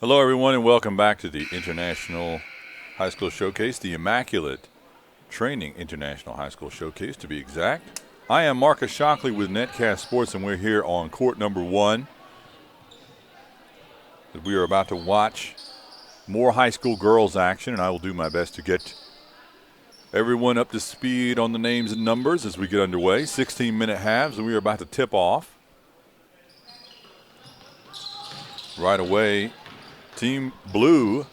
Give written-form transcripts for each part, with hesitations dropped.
Hello, everyone, and welcome back to the International High School Showcase, the Immaculate Training International High School Showcase, to be exact. I am Marcus Shockley with Netcast Sports, and we're here on court number 1. We are about to watch more high school girls action, and I will do my best to get everyone up to speed on the names and numbers as we get underway. 16-minute halves, and we are about to tip off. Right away, Team Blue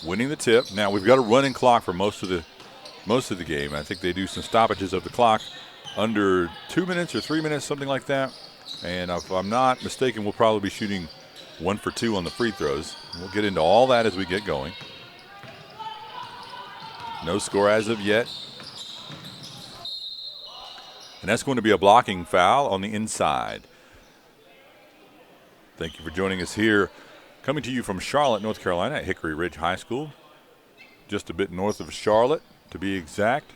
winning the tip. Now we've got a running clock for most of the game. I think they do some stoppages of the clock under 2 minutes or 3 minutes, something like that. And if I'm not mistaken, we'll probably be shooting 1 for 2 on the free throws. We'll get into all that as we get going. No score as of yet. And that's going to be a blocking foul on the inside. Thank you for joining us here. Coming to you from Charlotte, North Carolina at Hickory Ridge High School. Just a bit north of Charlotte, to be exact.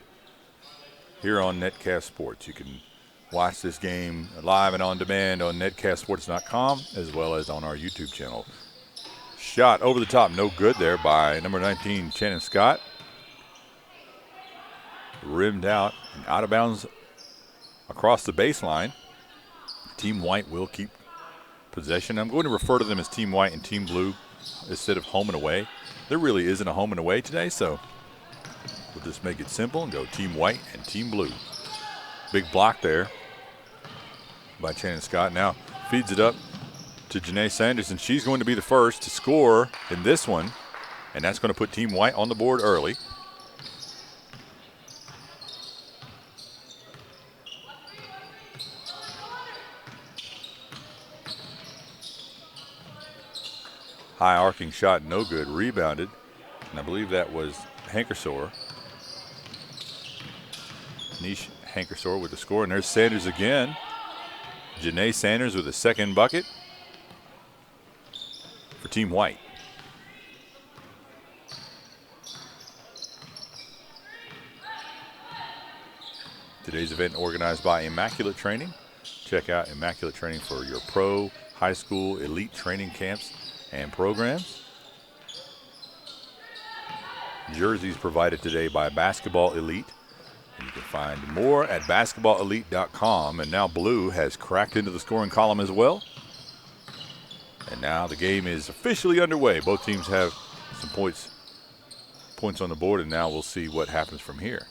Here on Netcast Sports. You can watch this game live and on demand on netcastsports.com as well as on our YouTube channel. Shot over the top, no good there by number 19, Shannon Scott. Rimmed out and out of bounds across the baseline. Team White will keep possession. I'm going to refer to them as Team White and Team Blue instead of home and away. There really isn't a home and away today, so we'll just make it simple and go Team White and Team Blue. Big block there by Shannon Scott. Now feeds it up to Janae Sanders, and she's going to be the first to score in this one, and that's going to put Team White on the board early. High arcing shot, no good. Rebounded, and I believe that was Hankersor. Niche Hankersor with the score, and there's Sanders again. Janae Sanders with a second bucket for Team White. Today's event organized by Immaculate Training. Check out Immaculate Training for your pro, high school, elite training camps and programs. Jerseys provided today by Basketball Elite. You can find more at basketballelite.com. And now Blue has cracked into the scoring column as well. And now the game is officially underway. Both teams have some points on the board, and now we'll see what happens from here.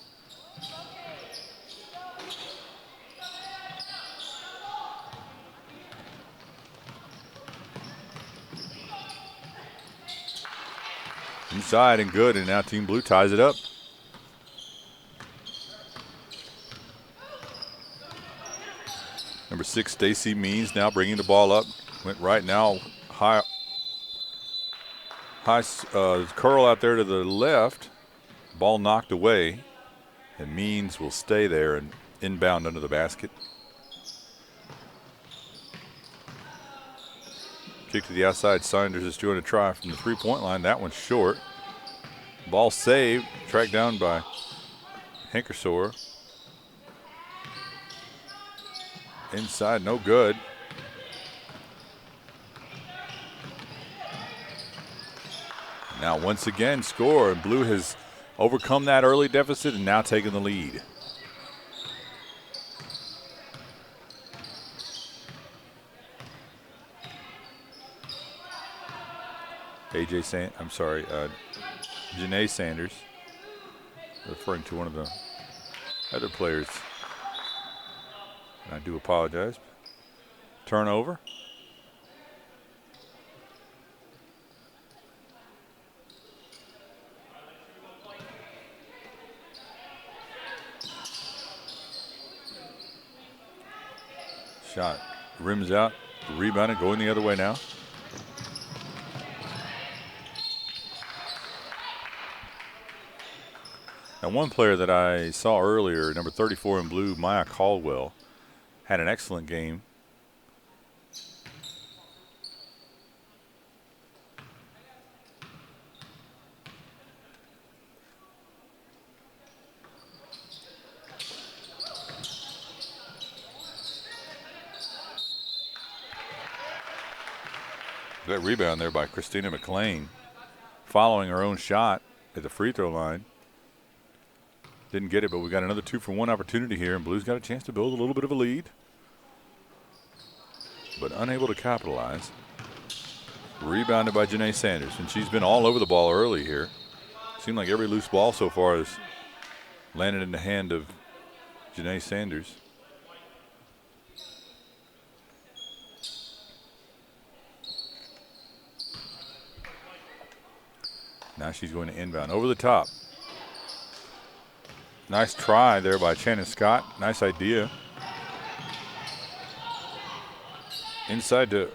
Inside and good, and now Team Blue ties it up. Number 6, Stacy Means now bringing the ball up. Went right now, high curl out there to the left. Ball knocked away, and Means will stay there and inbound under the basket. Kick to the outside. Sanders is doing a try from the three-point line. That one's short. Ball saved, tracked down by Hankersor. Inside, no good. Now once again score, and Blue has overcome that early deficit and now taken the lead. Janae Sanders, referring to one of the other players. And I do apologize. Turnover. Shot rims out, rebounded, going the other way now. Now, one player that I saw earlier, number 34 in blue, Maya Caldwell, had an excellent game. That rebound there by Christina McLean, following her own shot at the free throw line. Didn't get it, but we got another 2-for-1 opportunity here, and Blues got a chance to build a little bit of a lead, but unable to capitalize. Rebounded by Janae Sanders, and she's been all over the ball early here. Seemed like every loose ball so far has landed in the hand of Janae Sanders. Now she's going to inbound over the top. Nice try there by Shannon Scott. Nice idea. Inside to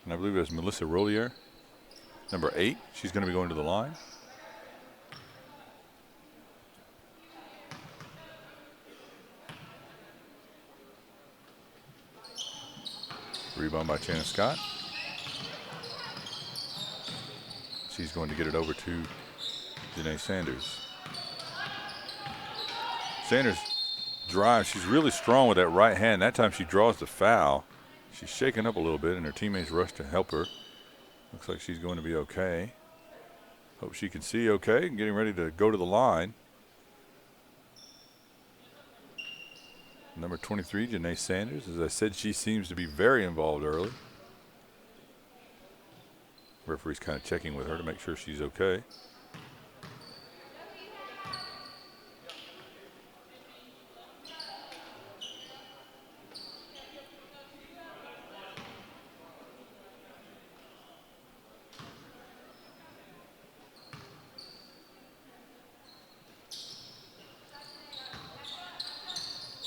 and I believe it was Melissa Rollier, number 8. She's going to be going to the line. Rebound by Shannon Scott. She's going to get it over to Janae Sanders. Sanders drives. She's really strong with that right hand. That time she draws the foul. She's shaken up a little bit, and her teammates rush to help her. Looks like she's going to be okay. Hope she can see okay and getting ready to go to the line. Number 23, Janae Sanders. As I said, she seems to be very involved early. Referee's kind of checking with her to make sure she's okay.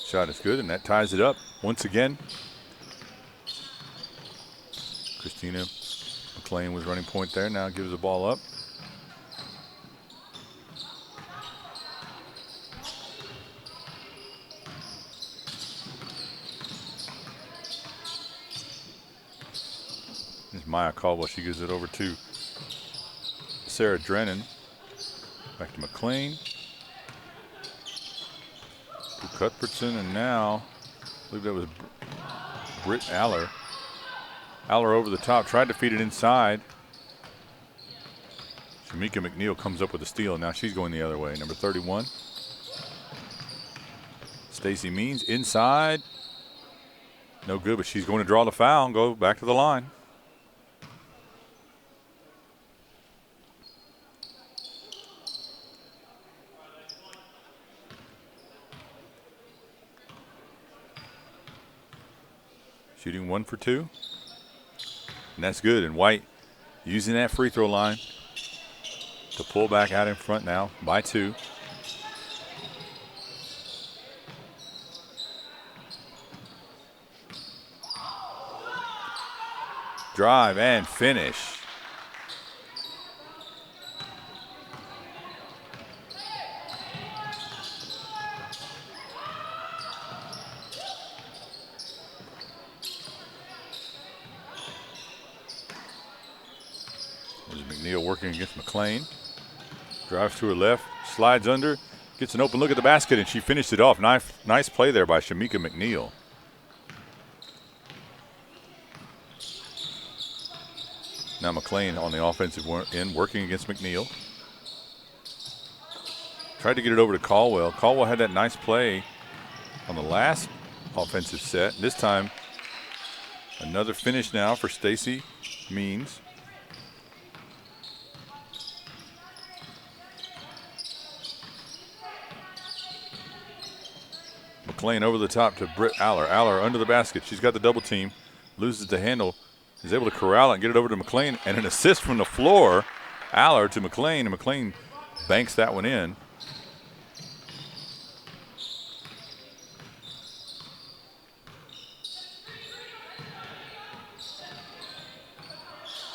Shot is good, and that ties it up once again. Christina McLean was running point there, now gives the ball up. There's Maya Caldwell, she gives it over to Sarah Drennan. Back to McLean. To Cuthbertson, and now, I believe that was Britt Aller. Aller over the top, tried to feed it inside. Shamika McNeil comes up with a steal. Now she's going the other way. Number 31. Stacy Means inside. No good, but she's going to draw the foul and go back to the line. Shooting 1 for 2. And that's good. And White using that free throw line to pull back out in front now by 2. Drive and finish. Working against McLean. Drives to her left, slides under, gets an open look at the basket, and she finished it off. Nice play there by Shamika McNeil. Now McLean on the offensive end working against McNeil. Tried to get it over to Caldwell. Caldwell had that nice play on the last offensive set. This time, another finish now for Stacy Means. McLean over the top to Britt Aller. Aller under the basket. She's got the double team. Loses the handle. Is able to corral it and get it over to McLean. And an assist from the floor. Aller to McLean. And McLean banks that one in.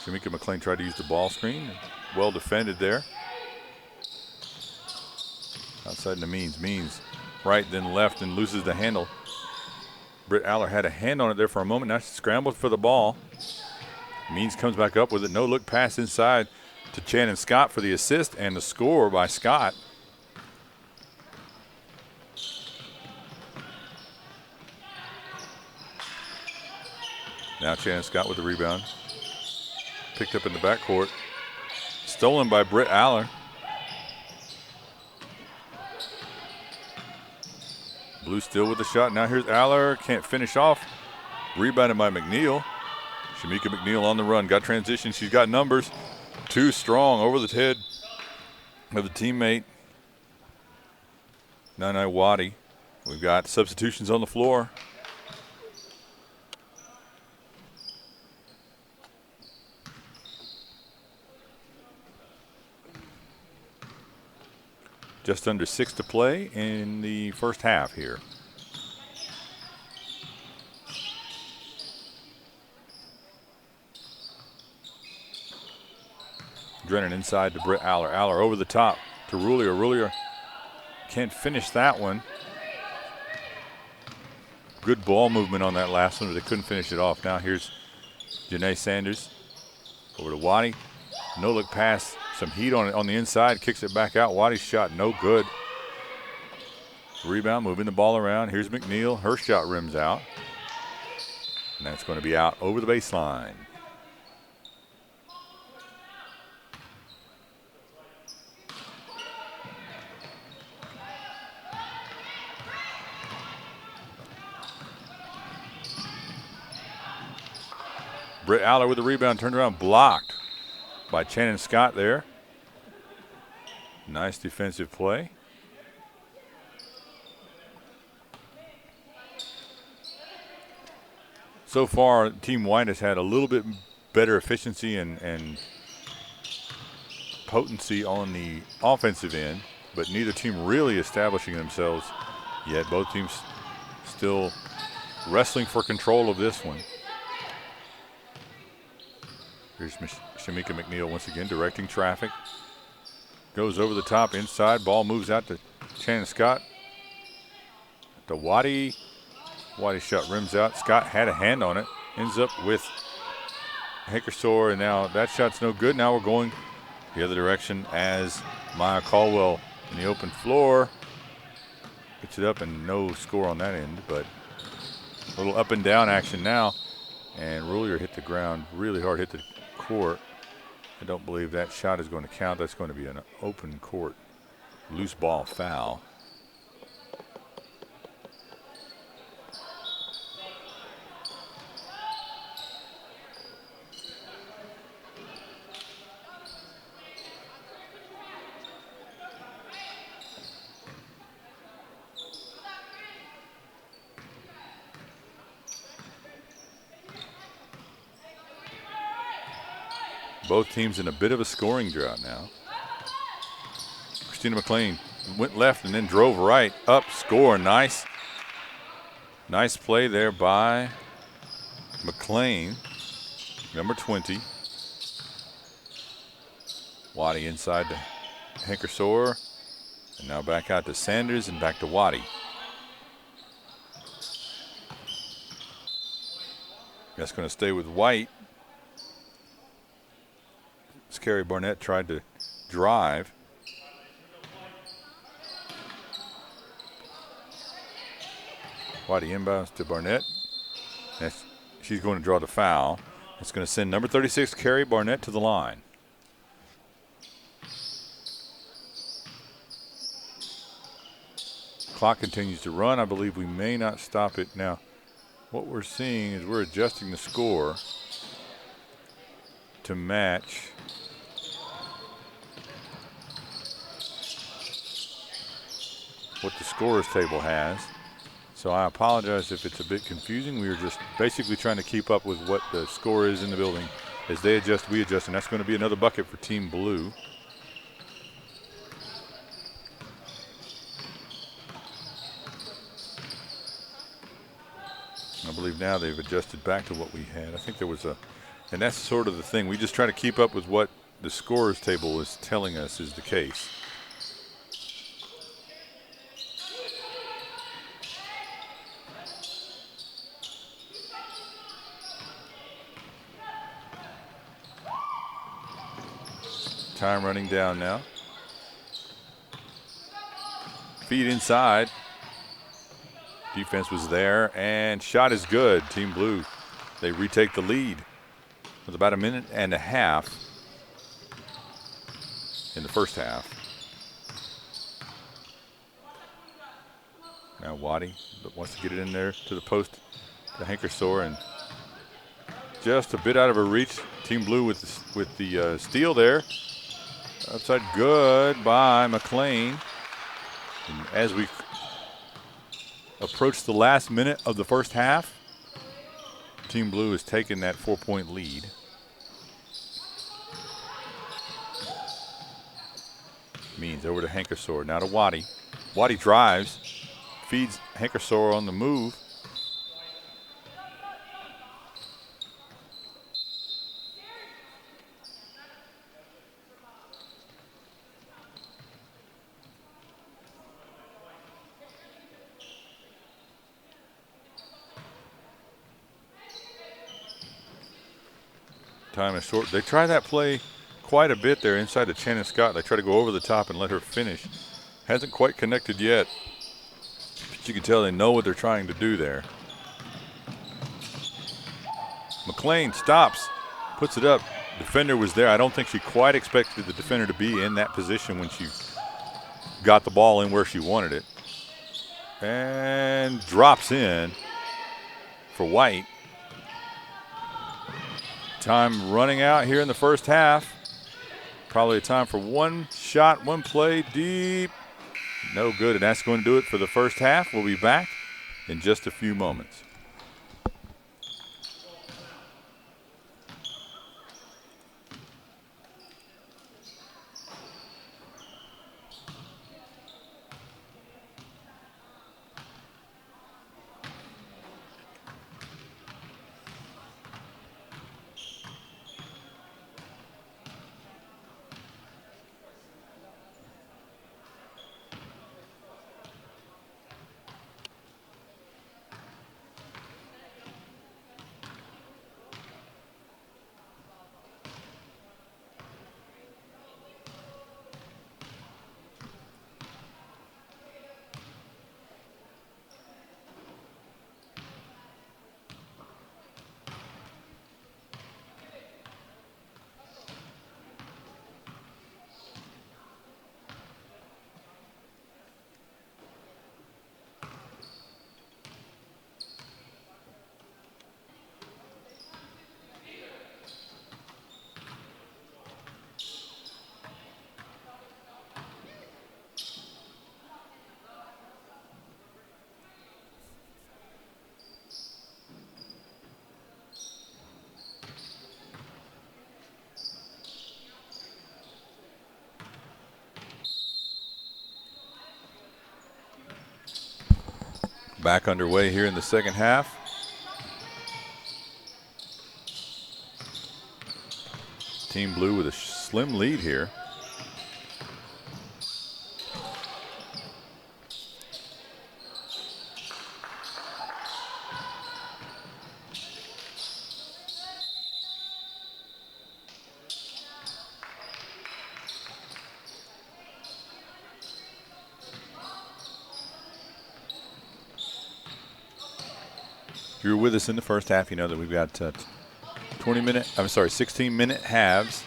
Shamika McLean tried to use the ball screen. Well defended there. Outside to Means. Means right, then left, and loses the handle. Britt Aller had a hand on it there for a moment. Now she scrambled for the ball. Means comes back up with it. No look pass inside to Shannon Scott for the assist and the score by Scott. Now Shannon Scott with the rebound. Picked up in the backcourt. Stolen by Britt Aller. Blue still with the shot. Now here's Aller. Can't finish off. Rebounded by McNeil. Shamika McNeil on the run. Got transition. She's got numbers. Too strong over the head of the teammate. Nana Wadi. We've got substitutions on the floor. Just under 6 to play in the first half here. Drennan inside to Britt Aller. Aller over the top to Rulier. Rulier can't finish that one. Good ball movement on that last one, but they couldn't finish it off. Now here's Janae Sanders over to Wadi. No look pass. Some heat on it on the inside. Kicks it back out. Wadi's shot no good. Rebound, moving the ball around. Here's McNeil. Her shot rims out. And that's going to be out over the baseline. Britt Aller with the rebound, turned around, blocked by Shannon Scott there. Nice defensive play. So far, Team White has had a little bit better efficiency and potency on the offensive end, but neither team really establishing themselves yet. Both teams still wrestling for control of this one. Here's Shamika McNeil once again directing traffic. Goes over the top inside. Ball moves out to Shannon Scott. To Wadi. Wadi's shot rims out. Scott had a hand on it. Ends up with Hankersor, and now that shot's no good. Now we're going the other direction as Maya Caldwell in the open floor. Gets it up and no score on that end, but a little up and down action now. And Rulier hit the ground really hard, hit the court. I don't believe that shot is going to count. That's going to be an open court loose ball foul. Both teams in a bit of a scoring drought now. Christina McLean went left and then drove right. Up, score, nice. Nice play there by McLean, number 20. Wadi inside to Hankersor. And now back out to Sanders and back to Wadi. That's going to stay with White. Carrie Barnett tried to drive. Wadi inbounds to Barnett. She's going to draw the foul. It's going to send number 36, Carrie Barnett, to the line. Clock continues to run. I believe we may not stop it now. What we're seeing is we're adjusting the score to match what the scorer's table has. So I apologize if it's a bit confusing. We were just basically trying to keep up with what the score is in the building. As they adjust, we adjust, and that's going to be another bucket for Team Blue. I believe now they've adjusted back to what we had. I think there was and that's sort of the thing. We just try to keep up with what the scorer's table is telling us is the case. Time running down now. Feed inside. Defense was there, and shot is good. Team Blue they retake the lead with about a minute and a half in the first half. Now Waddy wants to get it in there to the post to Hankersor, and just a bit out of her reach. Team Blue with the steal there. Outside good by McLean. And as we approach the last minute of the first half, Team Blue has taken that 4-point lead. Means over to Hankersor, now to Waddy. Waddy drives, feeds Hankersor on the move. Time is short. They try that play quite a bit there inside to Shannon Scott. They try to go over the top and let her finish. Hasn't quite connected yet. But you can tell they know what they're trying to do there. McLean stops, puts it up. Defender was there. I don't think she quite expected the defender to be in that position when she got the ball in where she wanted it. And drops in for White. Time running out here in the first half. Probably a time for one shot, one play deep. No good, and that's going to do it for the first half. We'll be back in just a few moments. Back underway here in the second half. Team Blue with a slim lead here. If you were with us in the first half, you know that we've got 16-minute halves.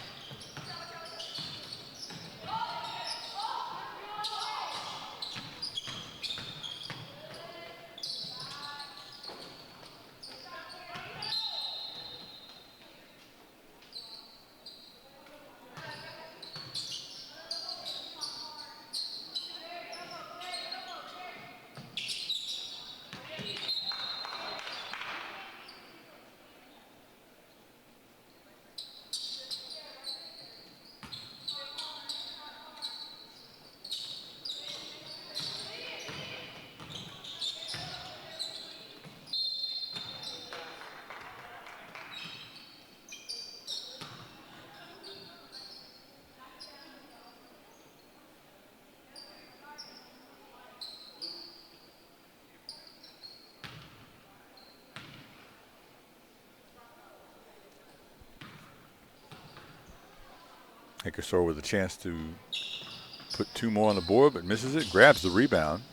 Hankersor with a chance to put two more on the board, but misses it, grabs the rebound.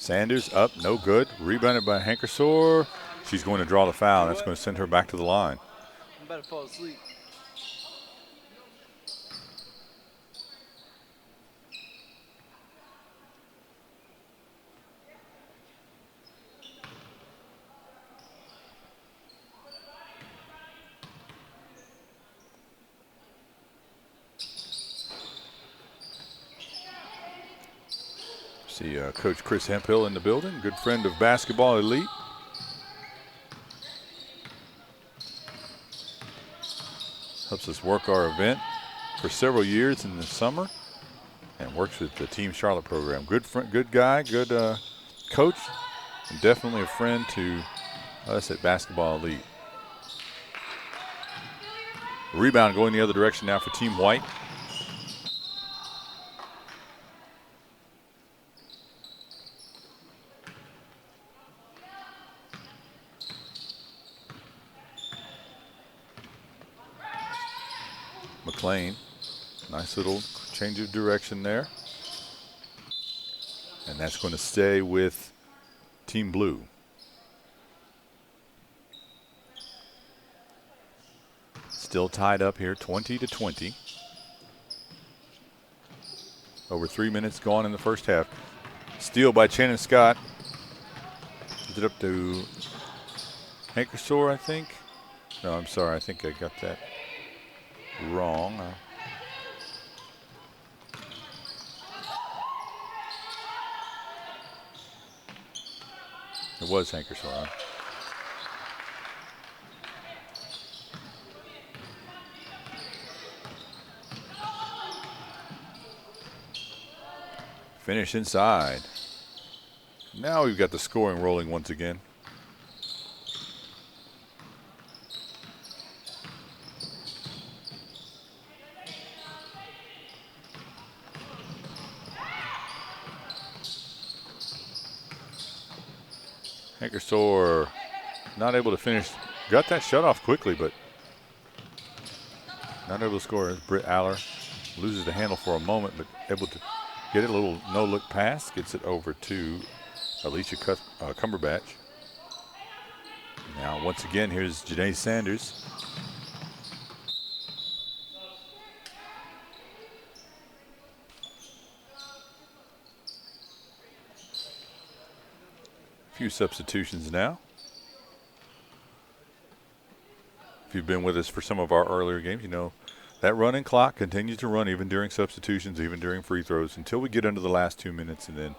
Sanders up, no good. Rebounded by Hankersor. She's going to draw the foul. That's going to send her back to the line. I'm about to fall asleep. See Coach Chris Hemphill in the building, good friend of Basketball Elite. Helps us work our event for several years in the summer and works with the Team Charlotte program. Good friend, good guy, good coach, and definitely a friend to us at Basketball Elite. Rebound going the other direction now for Team White. McLean, nice little change of direction there. And that's going to stay with Team Blue. Still tied up here, 20-20. Over 3 minutes gone in the first half. Steal by Shannon Scott. Is it up to Hankersor, I think? No, I'm sorry, I think I got that wrong. It was Hankersor. Finish inside. Now we've got the scoring rolling once again. Hankersor not able to finish. Got that shut off quickly, but not able to score. Britt Aller loses the handle for a moment, but able to get it. A little no-look pass. Gets it over to Alicia Cumberbatch. Now, once again, here's Janae Sanders. A few substitutions now. If you've been with us for some of our earlier games, you know that running clock continues to run even during substitutions, even during free throws, until we get under the last 2 minutes, and then,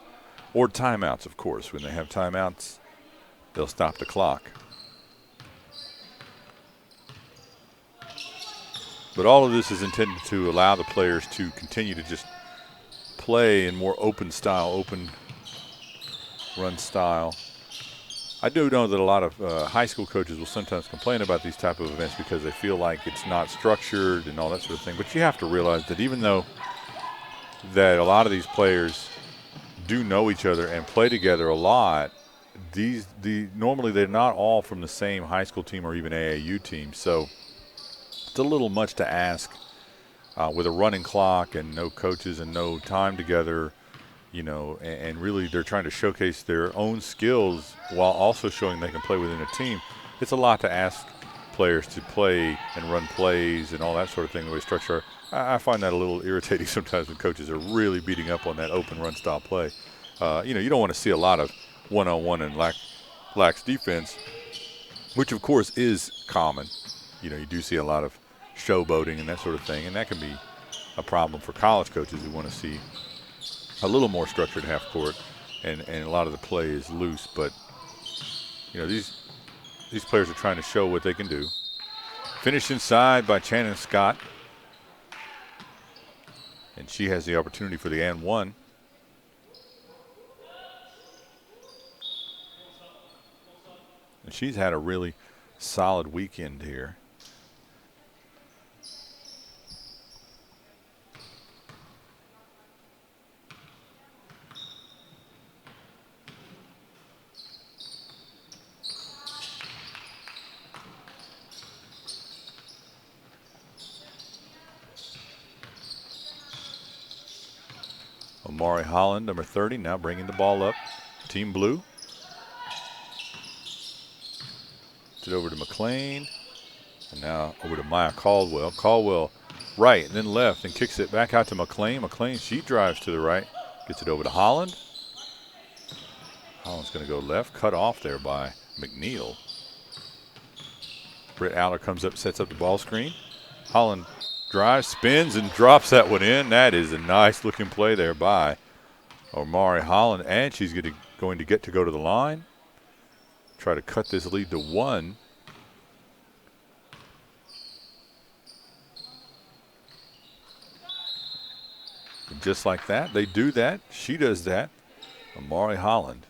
or timeouts, of course. When they have timeouts, they'll stop the clock. But all of this is intended to allow the players to continue to just play in more open style, open run style. I do know that a lot of high school coaches will sometimes complain about these type of events because they feel like it's not structured and all that sort of thing. But you have to realize that even though that a lot of these players do know each other and play together a lot, normally they're not all from the same high school team or even AAU team. So it's a little much to ask with a running clock and no coaches and no time together. You know, and really they're trying to showcase their own skills while also showing they can play within a team. It's a lot to ask players to play and run plays and all that sort of thing the way structure. I find that a little irritating sometimes when coaches are really beating up on that open run style play. You know, you don't want to see a lot of one-on-one and lax defense, which of course is common. You know, you do see a lot of showboating and that sort of thing, and that can be a problem for college coaches who want to see a little more structured half court, and a lot of the play is loose. But you know, these players are trying to show what they can do. Finished inside by Shannon Scott, and she has the opportunity for the and one. And she's had a really solid weekend here. Amari Holland, number 30, now bringing the ball up. Team Blue. Gets it over to McLean. And now over to Maya Caldwell. Caldwell right and then left and kicks it back out to McLean. McLean, she drives to the right. Gets it over to Holland. Holland's going to go left. Cut off there by McNeil. Britt Aller comes up, sets up the ball screen. Holland drives, spins, and drops that one in. That is a nice looking play there by Omari Holland. And she's going to get to go to the line. Try to cut this lead to 1. And just like that, they do that. She does that. Omari Holland.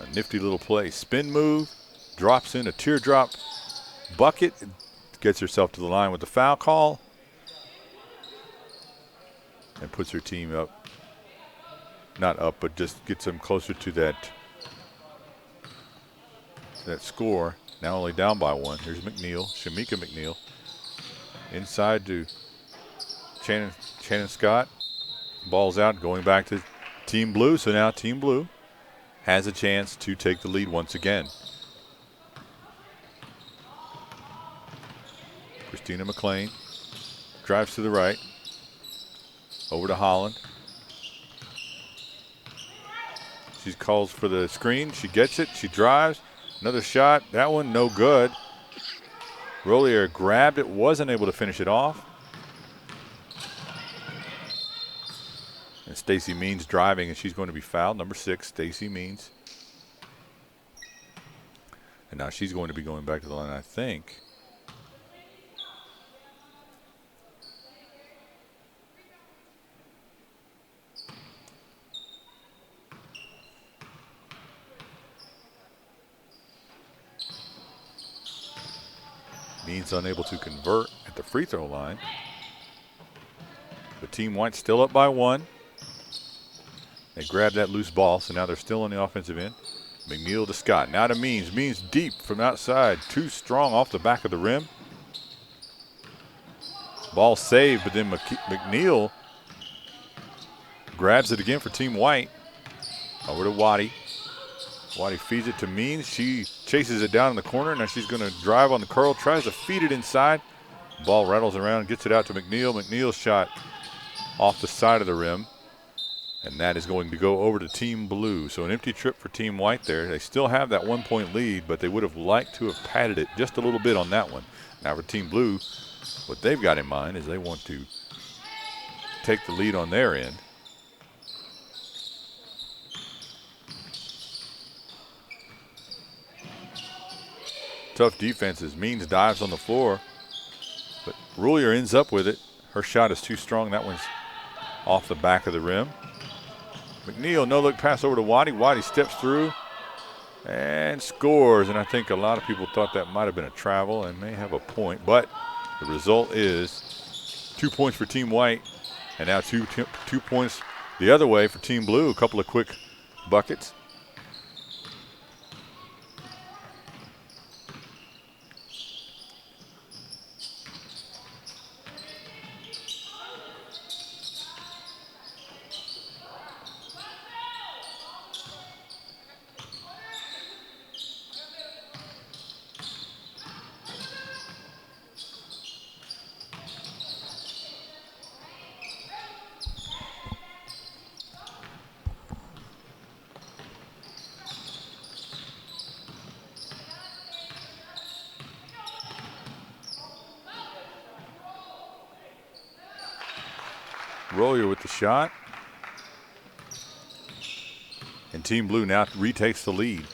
A nifty little play. Spin move, drops in a teardrop bucket, gets herself to the line with the foul call, and puts her team up. Not up, but just gets them closer to that score. Now only down by 1. Here's McNeil, Shamika McNeil. Inside to Shannon Scott. Ball's out, going back to Team Blue. So now Team Blue has a chance to take the lead once again. Christina McLean drives to the right. Over to Holland. She calls for the screen. She gets it. She drives. Another shot. That one no good. Rollier grabbed it. Wasn't able to finish it off. And Stacy Means driving, and she's going to be fouled. Number 6, Stacy Means. And now she's going to be going back to the line, I think. Means unable to convert at the free throw line. The Team White still up by 1. They grabbed that loose ball, so now they're still on the offensive end. McNeil to Scott, now to Means. Means deep from outside, too strong off the back of the rim. Ball saved, but then McNeil grabs it again for Team White. Over to Waddy. Waddy feeds it to Means. She chases it down in the corner. Now she's going to drive on the curl, tries to feed it inside. Ball rattles around, gets it out to McNeil. McNeil's shot off the side of the rim. And that is going to go over to Team Blue. So an empty trip for Team White there. They still have that 1-point lead, but they would have liked to have padded it just a little bit on that one. Now for Team Blue, what they've got in mind is they want to take the lead on their end. Tough defenses. Means dives on the floor, but Rulier ends up with it. Her shot is too strong. That one's off the back of the rim. McNeil, no-look pass over to Waddy. Waddy steps through and scores. And I think a lot of people thought that might have been a travel and may have a point. But the result is 2 points for Team White and now two points the other way for Team Blue. A couple of quick buckets. Rollier with the shot. And Team Blue now retakes the lead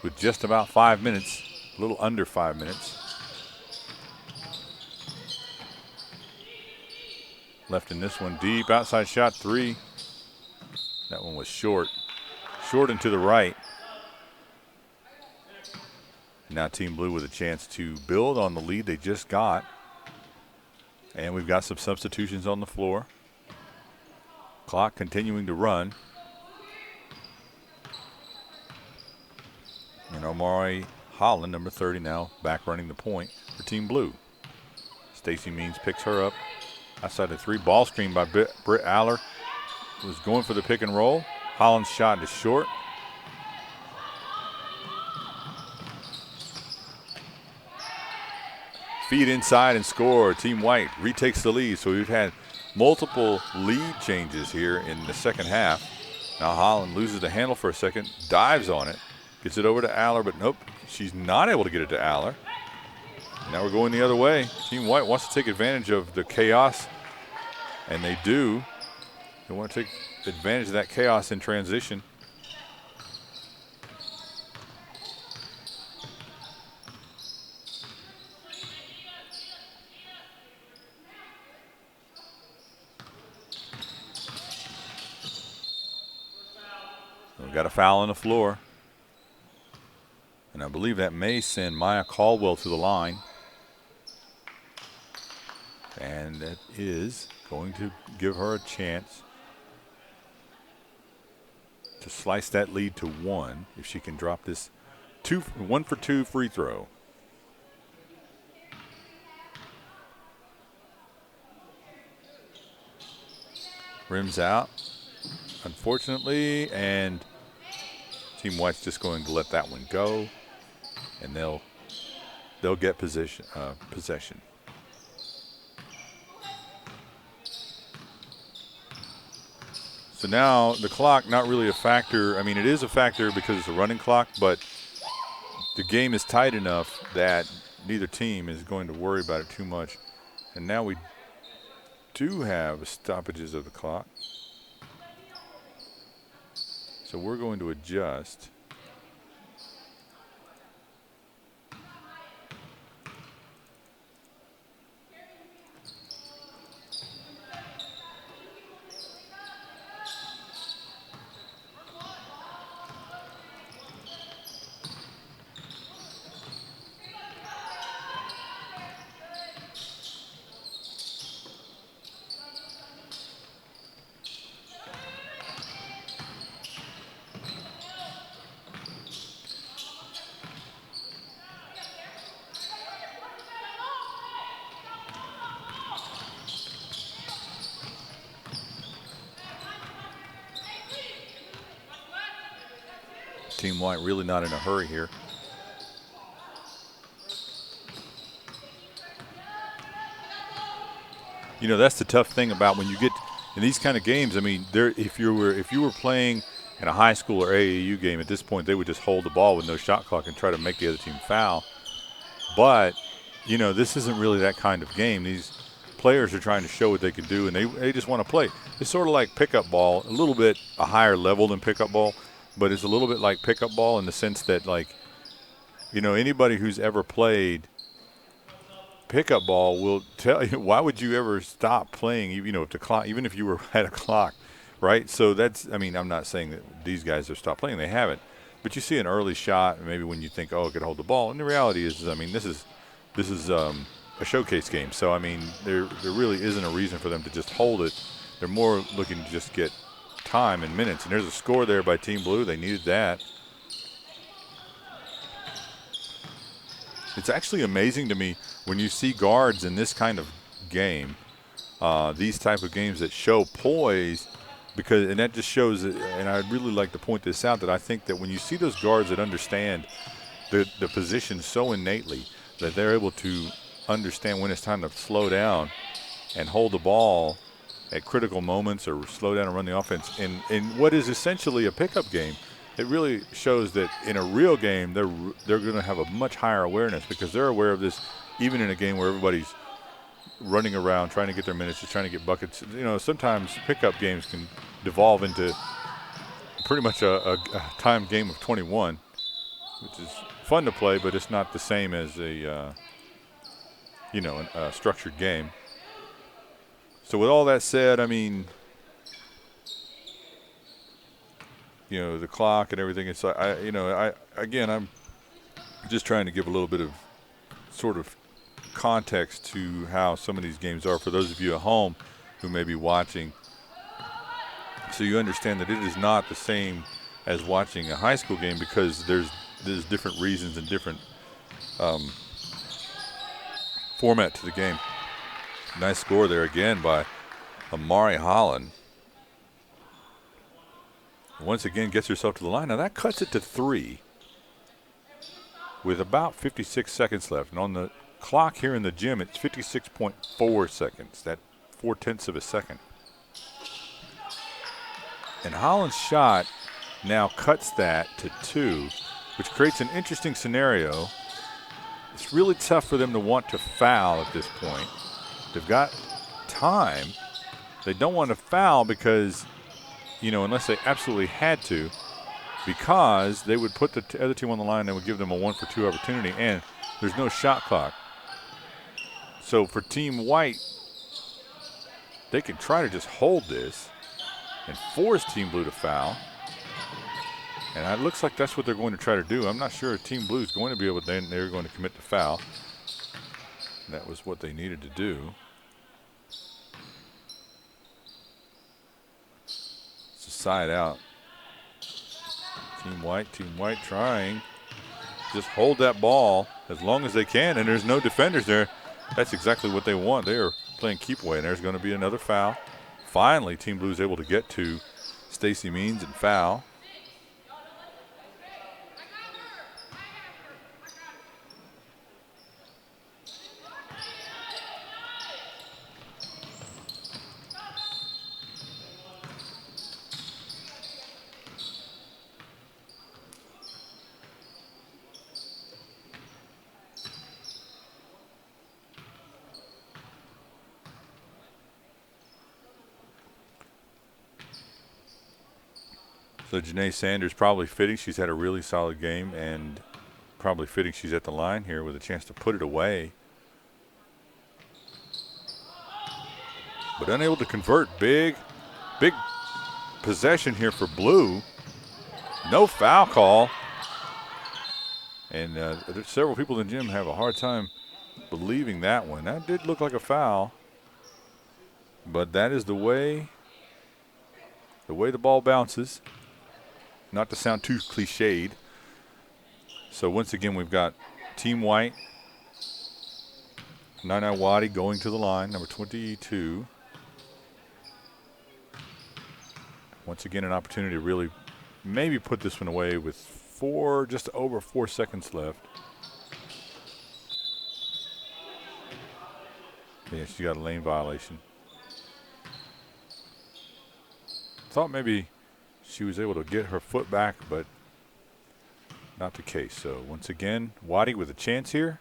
with just about 5 minutes, a little under 5 minutes. Left in this one deep, outside shot 3. That one was short. Short and to the right. Now Team Blue with a chance to build on the lead they just got. And we've got some substitutions on the floor. Clock continuing to run. And Omari Holland, number 30, now back running the point for Team Blue. Stacy Means picks her up. Outside the 3, ball screen by Britt Aller. Was going for the pick and roll. Holland's shot is short. Feed inside and score. Team White retakes the lead. So we've had multiple lead changes here in the second half. Now Holland loses the handle for a second, dives on it, gets it over to Aller, but nope, she's not able to get it to Aller. Now we're going the other way. Team White wants to take advantage of the chaos, and they do. They want to take advantage of that chaos in transition. We've got a foul on the floor. And I believe that may send Maya Caldwell to the line. And that is going to give her a chance to slice that lead to 1 if she can drop this 1 for 2 free throw. Rims out, unfortunately, and Team White's just going to let that one go, and they'll get possession. So now the clock, not really a factor. I mean, it is a factor because it's a running clock, but the game is tight enough that neither team is going to worry about it too much. And now we do have stoppages of the clock. So we're going to adjust. Team White really not in a hurry here. You know, that's the tough thing about when you get in these kind of games. I mean, if you were playing in a high school or AAU game at this point, they would just hold the ball with no shot clock and try to make the other team foul. But, you know, this isn't really that kind of game. These players are trying to show what they can do, and they just want to play. It's sort of like pickup ball, a little bit a higher level than pickup ball. But it's a little bit like pickup ball in the sense that, like, you know, anybody who's ever played pickup ball will tell you, why would you ever stop playing, you know, if the clock, even if you were at a clock, right? So that's, I mean, I'm not saying that these guys have stopped playing. They haven't. But you see an early shot, maybe when you think, oh, I could hold the ball. And the reality is, I mean, this is a showcase game. So, I mean, there really isn't a reason for them to just hold it. They're more looking to just get time and minutes, and there's a score there by Team Blue. They needed that. It's actually amazing to me when you see guards in this kind of game, these type of games that show poise, and that just shows, and I'd really like to point this out, that I think that when you see those guards that understand the position so innately that they're able to understand when it's time to slow down and hold the ball at critical moments or slow down and run the offense in what is essentially a pickup game, it really shows that in a real game they're going to have a much higher awareness because they're aware of this, even in a game where everybody's running around trying to get their minutes, just trying to get buckets. You know, sometimes pickup games can devolve into pretty much a timed game of 21, which is fun to play, but it's not the same as a structured game. So with all that said, I mean, you know, the clock and everything. It's I'm just trying to give a little bit of sort of context to how some of these games are for those of you at home who may be watching, so you understand that it is not the same as watching a high school game because there's different reasons and different format to the game. Nice score there again by Amari Holland. Once again, gets herself to the line. Now that cuts it to 3 with about 56 seconds left. And on the clock here in the gym, it's 56.4 seconds. That 0.4 of a second. And Holland's shot now cuts that to 2, which creates an interesting scenario. It's really tough for them to want to foul at this point. They've got time. They don't want to foul because, you know, unless they absolutely had to, because they would put the other team on the line and would give them a 1-for-2 opportunity, and there's no shot clock. So for Team White, they can try to just hold this and force Team Blue to foul. And it looks like that's what they're going to try to do. I'm not sure if Team Blue is going to be able to, then they're going to commit to foul. And that was what they needed to do. It's a side out. Team White trying. Just hold that ball as long as they can, and there's no defenders there. That's exactly what they want. They are playing keep away, and there's going to be another foul. Finally, Team Blue is able to get to Stacy Means and foul. So Janae Sanders probably fitting. She's had a really solid game, and probably fitting she's at the line here with a chance to put it away. But unable to convert. Big possession here for Blue. No foul call. And several people in the gym have a hard time believing that one. That did look like a foul. But that is the way the ball bounces. Not to sound too cliched. So once again, we've got Team White, Nana Wadi going to the line, number 22. Once again, an opportunity to really maybe put this one away with just over 4 seconds left. Yeah, she got a lane violation. Thought maybe she was able to get her foot back, but not the case. So once again, Wadi with a chance here.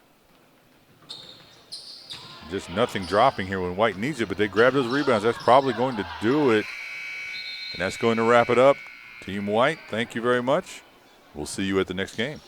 Just nothing dropping here when White needs it, but they grab those rebounds. That's probably going to do it. And that's going to wrap it up. Team White, thank you very much. We'll see you at the next game.